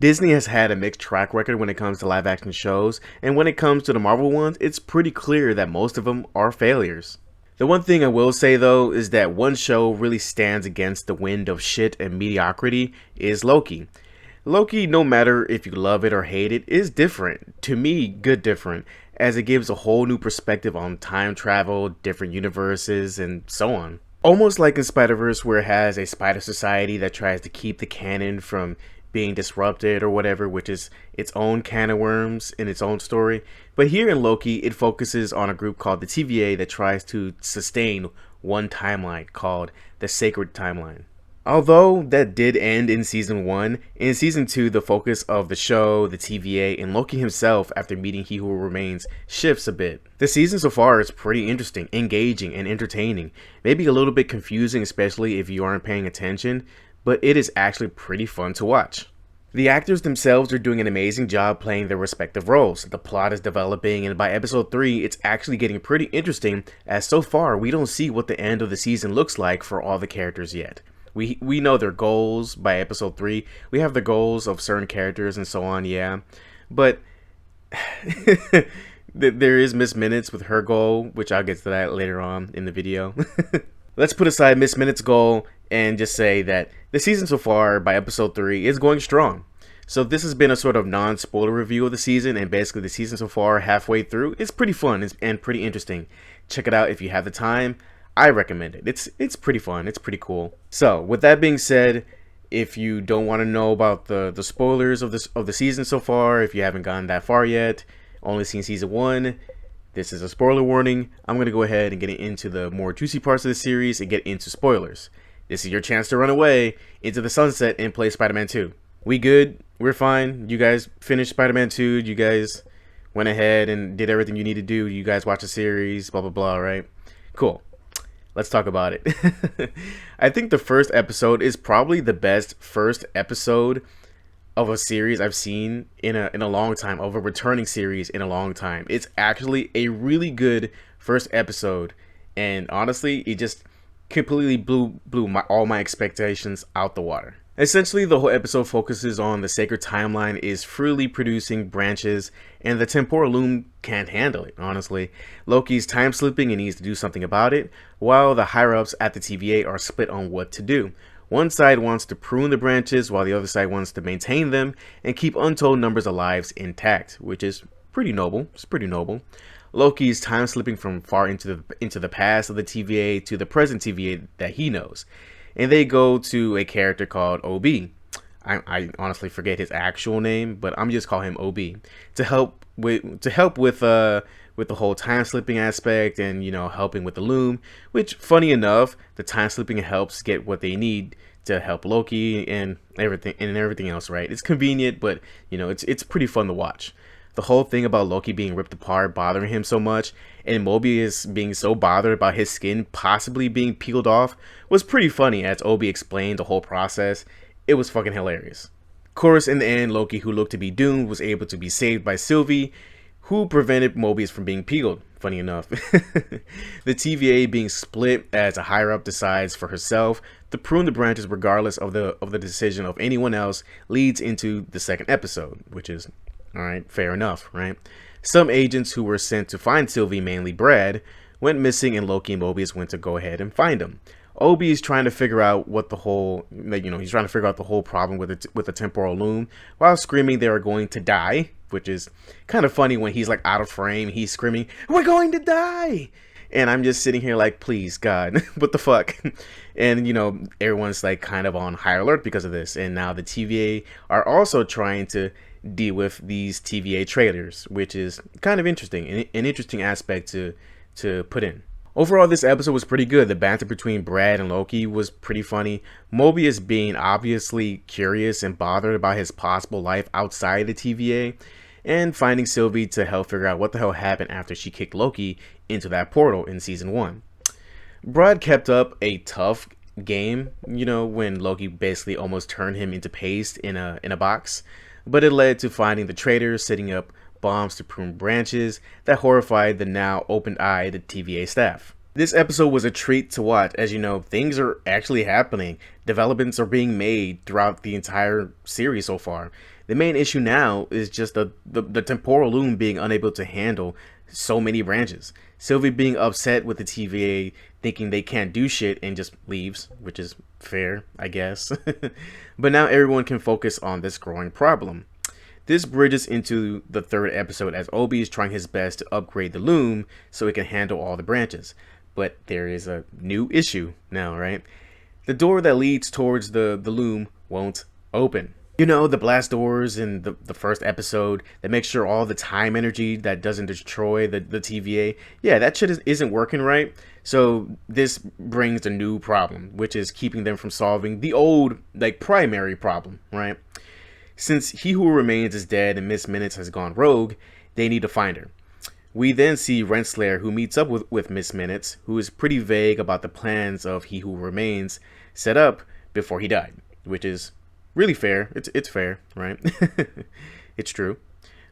Disney has had a mixed track record when it comes to live action shows, and when it comes to the Marvel ones, it's pretty clear that most of them are failures. The one thing I will say though is that one show really stands against the wind of shit and mediocrity is Loki. Loki, no matter if you love it or hate it, is different. To me, good different, as it gives a whole new perspective on time travel, different universes, and so on. Almost like in Spider-Verse, where it has a spider society that tries to keep the canon from being disrupted or whatever, which is its own can of worms in its own story. But here in Loki, it focuses on a group called the TVA that tries to sustain one timeline called the Sacred Timeline. Although that did end in season 1, in season 2 the focus of the show, the TVA, and Loki himself after meeting He Who Remains shifts a bit. The season so far is pretty interesting, engaging, and entertaining. Maybe a little bit confusing, especially if you aren't paying attention, but it is actually pretty fun to watch. The actors themselves are doing an amazing job playing their respective roles. The plot is developing, and by episode 3 it's actually getting pretty interesting, as so far we don't see what the end of the season looks like for all the characters yet. We know their goals by episode 3. We have the goals of certain characters and so on, yeah. But there is Miss Minutes with her goal, which I'll get to that later on in the video. Let's put aside Miss Minutes' goal and just say that the season so far by episode 3 is going strong. So this has been a sort of non-spoiler review of the season, and basically the season so far halfway through is pretty fun and pretty interesting. Check it out if you have the time. I recommend it. It's pretty fun. It's pretty cool. So with that being said, if you don't want to know about the spoilers of the season so far, if you haven't gotten that far yet, only seen season 1, this is a spoiler warning. I'm going to go ahead and get into the more juicy parts of the series and get into spoilers. This is your chance to run away into the sunset and play Spider-Man 2. We good? We're fine. You guys finished Spider-Man 2. You guys went ahead and did everything you need to do. You guys watched the series, blah, blah, blah, right? Cool. Let's talk about it. I think the first episode is probably the best first episode of a series I've seen in a long time, of a returning series in a long time. It's actually a really good first episode, and honestly, it just completely blew all my expectations out the water. Essentially, the whole episode focuses on the Sacred Timeline is freely producing branches, and the temporal loom can't handle it, honestly. Loki's time slipping and needs to do something about it, while the higher-ups at the TVA are split on what to do. One side wants to prune the branches, while the other side wants to maintain them and keep untold numbers of lives intact, which is pretty noble. It's pretty noble. Loki's time slipping from far into the past of the TVA to the present TVA that he knows. And they go to a character called OB. I honestly forget his actual name, but I'm just call him OB to help with the whole time slipping aspect and, you know, helping with the loom. Which, funny enough, the time slipping helps get what they need to help Loki and everything else. Right? It's convenient, but you know, it's pretty fun to watch. The whole thing about Loki being ripped apart bothering him so much, and Mobius being so bothered about his skin possibly being peeled off, was pretty funny as Obi explained the whole process. It was fucking hilarious. Of course, in the end, Loki, who looked to be doomed, was able to be saved by Sylvie, who prevented Mobius from being peeled, funny enough. The TVA being split as a higher-up decides for herself to prune the branches regardless of the decision of anyone else leads into the second episode, which is alright, fair enough, right? Some agents who were sent to find Sylvie, mainly Brad, went missing, and Loki and Mobius went to go ahead and find him. Obi is trying to figure out what the whole, he's trying to figure out the whole problem with the temporal loom, while screaming they are going to die, which is kind of funny when he's like out of frame, he's screaming, "We're going to die!" And I'm just sitting here like, please, God, what the fuck? And, you know, everyone's like kind of on high alert because of this. And now the TVA are also trying to deal with these TVA traitors, which is kind of interesting, an interesting aspect to put in. Overall, this episode was pretty good. The banter between Brad and Loki was pretty funny. Mobius being obviously curious and bothered about his possible life outside the TVA, and finding Sylvie to help figure out what the hell happened after she kicked Loki into that portal in season 1. Brad kept up a tough game, you know, when Loki basically almost turned him into paste in a box, but it led to finding the traitors setting up bombs to prune branches that horrified the now open-eyed TVA staff. This episode was a treat to watch, as you know, things are actually happening. Developments are being made throughout the entire series so far. The main issue now is just the temporal loom being unable to handle so many branches. Sylvie being upset with the TVA, thinking they can't do shit, and just leaves, which is fair, I guess. But now everyone can focus on this growing problem. This bridges into the third episode as Obi is trying his best to upgrade the loom so it can handle all the branches. But there is a new issue now, right? The door that leads towards the loom won't open. You know, the blast doors in the first episode that make sure all the time energy that doesn't destroy the TVA, yeah, that shit isn't working right. So this brings a new problem, which is keeping them from solving the old, like, primary problem, right? Since He Who Remains is dead and Miss Minutes has gone rogue, they need to find her. We then see Renslayer, who meets up with Miss Minutes, who is pretty vague about the plans of He Who Remains set up before he died, which is really fair. It's fair, right? It's true.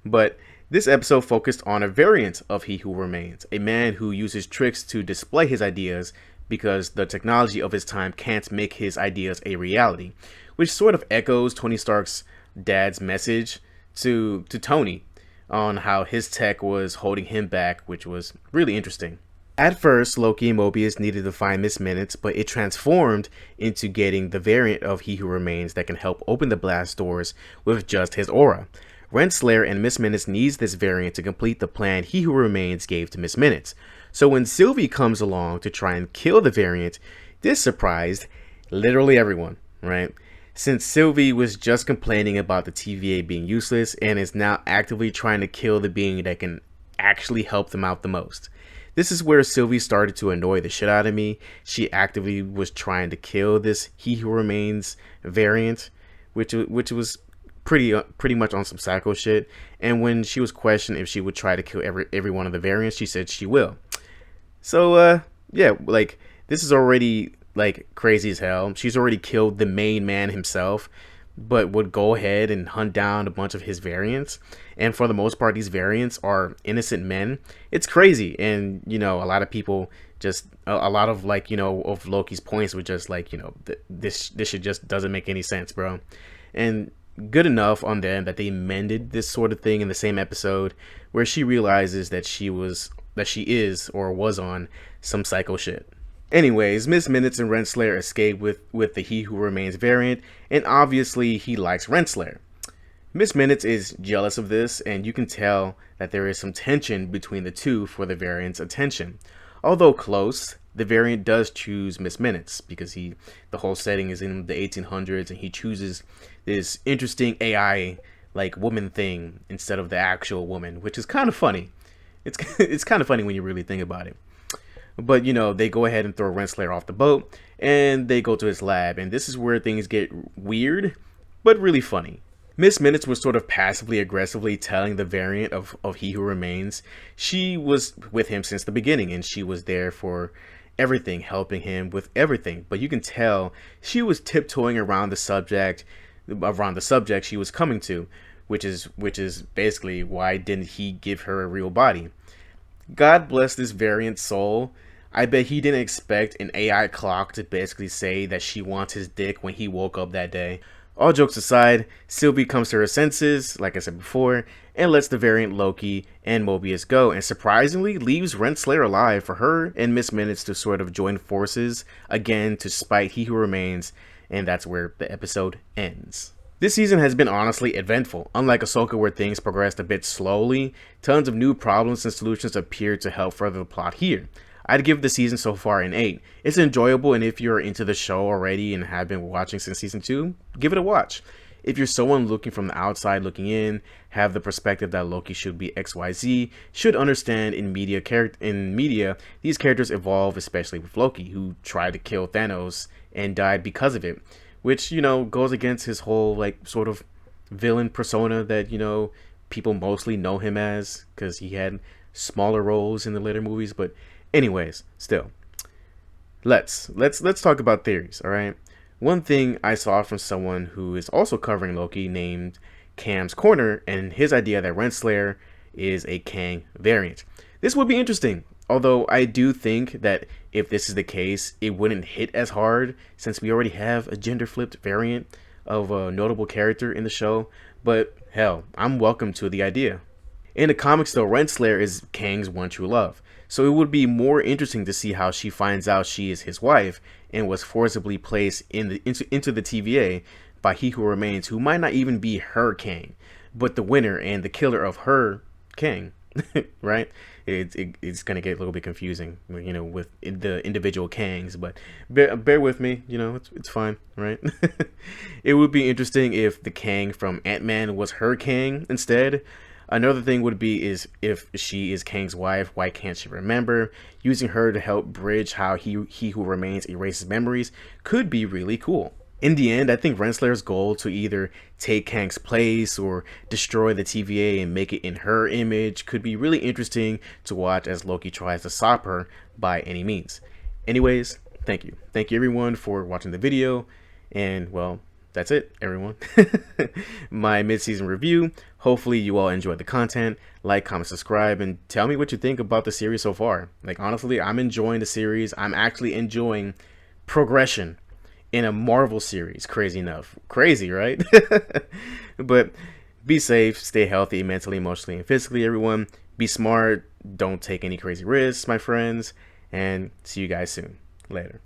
But this episode focused on a variant of He Who Remains, a man who uses tricks to display his ideas because the technology of his time can't make his ideas a reality, which sort of echoes Tony Stark's dad's message to Tony on how his tech was holding him back, which was really interesting. At first, Loki and Mobius needed to find Miss Minutes, but it transformed into getting the variant of He Who Remains that can help open the blast doors with just his aura. Renslayer and Miss Minutes needs this variant to complete the plan He Who Remains gave to Miss Minutes. So when Sylvie comes along to try and kill the variant, this surprised literally everyone, right? Since Sylvie was just complaining about the TVA being useless and is now actively trying to kill the being that can actually help them out the most. This is where Sylvie started to annoy the shit out of me. She actively was trying to kill this He Who Remains variant, which was pretty much on some psycho shit. And when she was questioned if she would try to kill every one of the variants, she said she will. So yeah, like, this is already like crazy as hell. She's already killed the main man himself, but would go ahead and hunt down a bunch of his variants. And for the most part, these variants are innocent men. It's crazy. And, you know, a lot of people just, a lot of, like, you know, of Loki's points were just like, you know, this shit just doesn't make any sense, bro. And good enough on them that they mended this sort of thing in the same episode where she realizes that she is or was on some psycho shit. Anyways, Miss Minutes and Renslayer escape with the He Who Remains variant, and obviously he likes Renslayer. Miss Minutes is jealous of this, and you can tell that there is some tension between the two for the variant's attention. Although close, the variant does choose Miss Minutes because the whole setting is in the 1800s, and he chooses this interesting AI like woman thing instead of the actual woman, which is kind of funny. It's kind of funny when you really think about it. But, you know, they go ahead and throw Renslayer off the boat, and they go to his lab, and this is where things get weird, but really funny. Miss Minutes was sort of passively aggressively telling the variant of He Who Remains she was with him since the beginning, and she was there for everything, helping him with everything. But you can tell she was tiptoeing around the subject she was coming to, which is basically why didn't he give her a real body. God bless this variant's soul. I bet he didn't expect an AI clock to basically say that she wants his dick when he woke up that day. All jokes aside, Sylvie comes to her senses, like I said before, and lets the variant Loki and Mobius go, and surprisingly leaves Renslayer alive for her and Miss Minutes to sort of join forces again to spite He Who Remains, and that's where the episode ends. This season has been honestly eventful. Unlike Ahsoka, where things progressed a bit slowly, tons of new problems and solutions appear to help further the plot here. I'd give the season so far an 8. It's enjoyable, and if you're into the show already and have been watching since season 2, give it a watch. If you're someone looking from the outside looking in, have the perspective that Loki should be XYZ, should understand in media these characters evolve, especially with Loki, who tried to kill Thanos and died because of it. Which, you know, goes against his whole, like, sort of villain persona that, you know, people mostly know him as, because he had smaller roles in the later movies. But anyways, still, let's talk about theories, all right? One thing I saw from someone who is also covering Loki named Cam's Corner, and his idea that Renslayer is a Kang variant. This would be interesting. Although I do think that if this is the case, it wouldn't hit as hard since we already have a gender-flipped variant of a notable character in the show. but hell, I'm welcome to the idea. In the comics, though, Renslayer is Kang's one true love, so it would be more interesting to see how she finds out she is his wife and was forcibly placed into the TVA by He Who Remains, who might not even be her Kang, but the winner and the killer of her Kang, right? It's gonna get a little bit confusing, with the individual Kangs, but bear with me, it's fine, right? It would be interesting if the Kang from Ant-Man was her Kang instead. Another thing would be is if she is Kang's wife, why can't she remember? Using her to help bridge how he who remains erases memories could be really cool. In the end, I think Renslayer's goal to either take Kang's place or destroy the TVA and make it in her image could be really interesting to watch as Loki tries to stop her by any means. Anyways, thank you. Thank you everyone for watching the video, and well, that's it, everyone. My mid-season review. Hopefully you all enjoyed the content. Like, comment, subscribe, and tell me what you think about the series so far. Like, honestly, I'm enjoying the series. I'm actually enjoying progression in a Marvel series. Crazy enough. Crazy, right? But be safe, stay healthy mentally, emotionally, and physically, everyone. Be smart. Don't take any crazy risks, my friends. And see you guys soon. Later.